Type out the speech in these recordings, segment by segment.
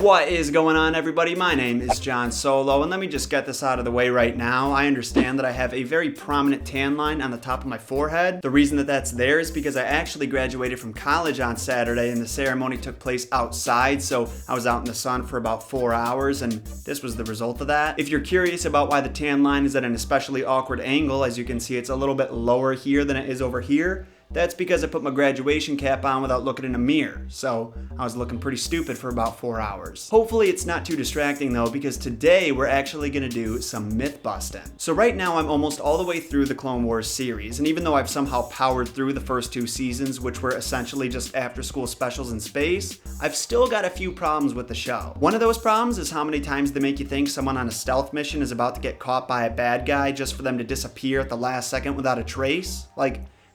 What is going on, everybody? My name is John Solo, and let me just get this out of the way right now. I understand that I have a very prominent tan line on the top of my forehead. The reason that that's there is because I actually graduated from college on Saturday, and the ceremony took place outside, so I was out in the sun for about 4 hours, and this was the result of that. If you're curious about why the tan line is at an especially awkward angle, as you can see, it's a little bit lower here than it is over here. That's because I put my graduation cap on without looking in a mirror, so I was looking pretty stupid for about 4 hours. Hopefully it's not too distracting though, because today we're actually going to do some myth busting. So right now I'm almost all the way through the Clone Wars series, and even though I've somehow powered through the first 2 seasons, which were essentially just after-school specials in space, I've still got a few problems with the show. One of those problems is how many times they make you think someone on a stealth mission is about to get caught by a bad guy just for them to disappear at the last second without a trace.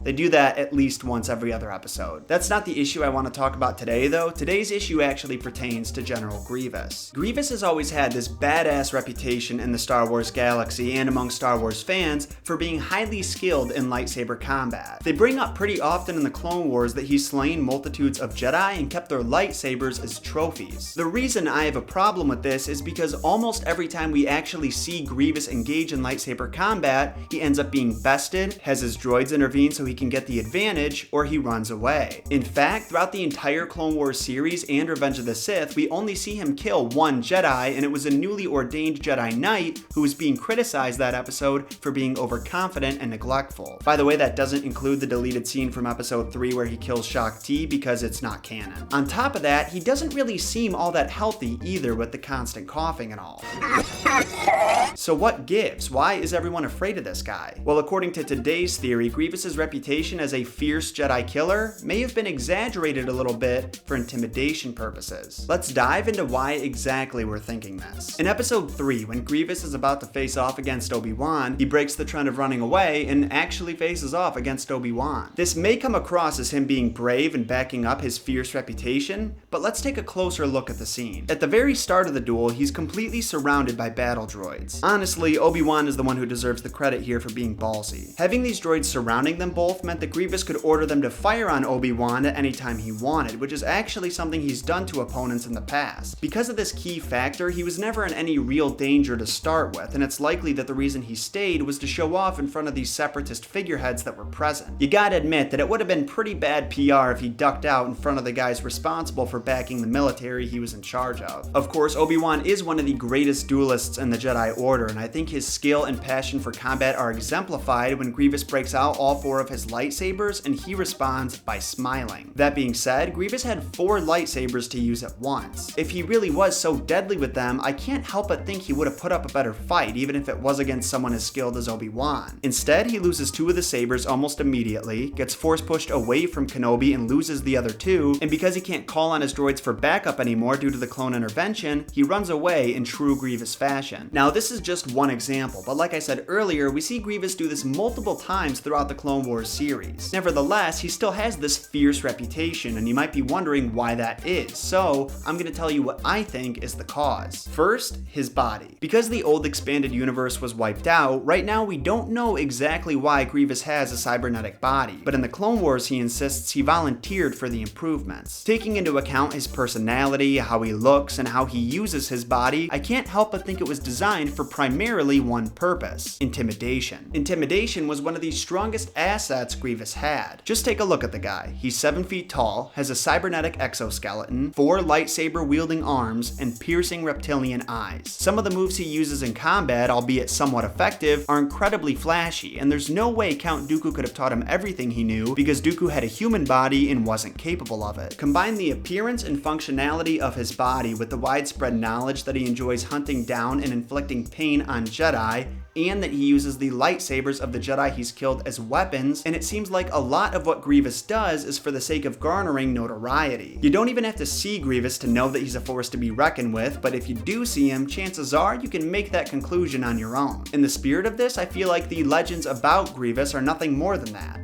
They do that at least once every other episode. That's not the issue I want to talk about today though. Today's issue actually pertains to General Grievous. Grievous has always had this badass reputation in the Star Wars galaxy and among Star Wars fans for being highly skilled in lightsaber combat. They bring up pretty often in the Clone Wars that he's slain multitudes of Jedi and kept their lightsabers as trophies. The reason I have a problem with this is because almost every time we actually see Grievous engage in lightsaber combat, he ends up being bested, has his droids intervene so he can get the advantage, or he runs away. In fact, throughout the entire Clone Wars series and Revenge of the Sith, we only see him kill one Jedi, and it was a newly ordained Jedi Knight who was being criticized that episode for being overconfident and neglectful. By the way, that doesn't include the deleted scene from episode 3 where he kills Shaak Ti because it's not canon. On top of that, he doesn't really seem all that healthy either with the constant coughing and all. So what gives? Why is everyone afraid of this guy? Well, according to today's theory, Grievous's reputation as a fierce Jedi killer may have been exaggerated a little bit for intimidation purposes. Let's dive into why exactly we're thinking this. In episode 3, when Grievous is about to face off against Obi-Wan, he breaks the trend of running away and actually faces off against Obi-Wan. This may come across as him being brave and backing up his fierce reputation, but let's take a closer look at the scene. At the very start of the duel, he's completely surrounded by battle droids. Honestly, Obi-Wan is the one who deserves the credit here for being ballsy. Having these droids surrounding them both meant that Grievous could order them to fire on Obi-Wan at any time he wanted, which is actually something he's done to opponents in the past. Because of this key factor, he was never in any real danger to start with, and it's likely that the reason he stayed was to show off in front of these separatist figureheads that were present. You gotta admit that it would have been pretty bad PR if he ducked out in front of the guys responsible for backing the military he was in charge of. Of course, Obi-Wan is one of the greatest duelists in the Jedi Order, and I think his skill and passion for combat are exemplified when Grievous breaks out all 4 of his lightsabers and he responds by smiling. That being said, Grievous had 4 lightsabers to use at once. If he really was so deadly with them, I can't help but think he would have put up a better fight, even if it was against someone as skilled as Obi-Wan. Instead, he loses 2 of the sabers almost immediately, gets force pushed away from Kenobi and loses the other 2, and because he can't call on his droids for backup anymore due to the clone intervention, he runs away in true Grievous fashion. Now, this is just one example, but like I said earlier, we see Grievous do this multiple times throughout the Clone Wars series. Nevertheless, he still has this fierce reputation, and you might be wondering why that is, so I'm going to tell you what I think is the cause. First, his body. Because the old expanded universe was wiped out, right now we don't know exactly why Grievous has a cybernetic body, but in the Clone Wars he insists he volunteered for the improvements. Taking into account his personality, how he looks, and how he uses his body, I can't help but think it was designed for primarily one purpose: intimidation. Intimidation was one of the strongest assets Grievous had. Just take a look at the guy. He's 7 feet tall, has a cybernetic exoskeleton, 4 lightsaber-wielding arms, and piercing reptilian eyes. Some of the moves he uses in combat, albeit somewhat effective, are incredibly flashy, and there's no way Count Dooku could have taught him everything he knew because Dooku had a human body and wasn't capable of it. Combine the appearance and functionality of his body with the widespread knowledge that he enjoys hunting down and inflicting pain on Jedi, and that he uses the lightsabers of the Jedi he's killed as weapons, and it seems like a lot of what Grievous does is for the sake of garnering notoriety. You don't even have to see Grievous to know that he's a force to be reckoned with, but if you do see him, chances are you can make that conclusion on your own. In the spirit of this, I feel like the legends about Grievous are nothing more than that.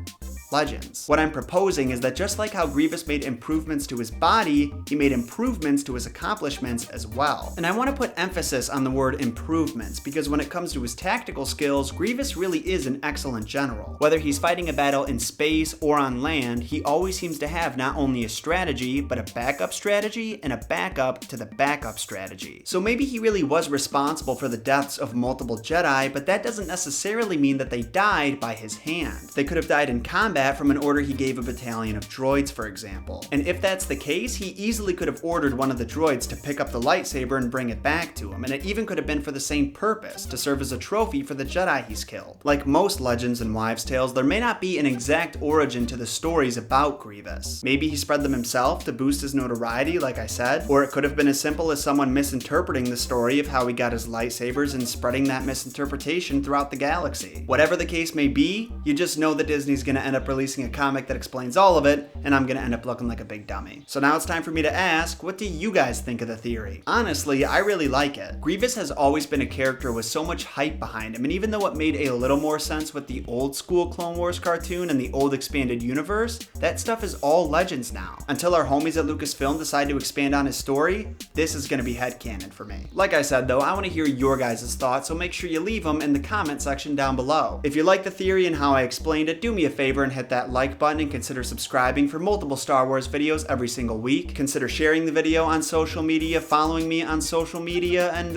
Legends. What I'm proposing is that just like how Grievous made improvements to his body, he made improvements to his accomplishments as well. And I want to put emphasis on the word improvements, because when it comes to his tactical skills, Grievous really is an excellent general. Whether he's fighting a battle in space or on land, he always seems to have not only a strategy, but a backup strategy and a backup to the backup strategy. So maybe he really was responsible for the deaths of multiple Jedi, but that doesn't necessarily mean that they died by his hand. They could have died in combat from an order he gave a battalion of droids, for example. And if that's the case, he easily could have ordered one of the droids to pick up the lightsaber and bring it back to him, and it even could have been for the same purpose, to serve as a trophy for the Jedi he's killed. Like most legends and wives' tales, there may not be an exact origin to the stories about Grievous. Maybe he spread them himself to boost his notoriety, like I said, or it could have been as simple as someone misinterpreting the story of how he got his lightsabers and spreading that misinterpretation throughout the galaxy. Whatever the case may be, you just know that Disney's gonna end up releasing a comic that explains all of it, and I'm gonna end up looking like a big dummy. So now it's time for me to ask, what do you guys think of the theory? Honestly, I really like it. Grievous has always been a character with so much hype behind him, and even though it made a little more sense with the old school Clone Wars cartoon and the old expanded universe, that stuff is all legends now. Until our homies at Lucasfilm decide to expand on his story, this is gonna be headcanon for me. Like I said though, I wanna hear your guys' thoughts, so make sure you leave them in the comment section down below. If you like the theory and how I explained it, do me a favor and hit that like button, and consider subscribing for multiple Star Wars videos every single week. Consider sharing the video on social media, following me on social media, and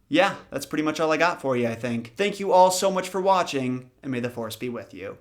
yeah, that's pretty much all I got for you, I think. Thank you all so much for watching, and may the Force be with you.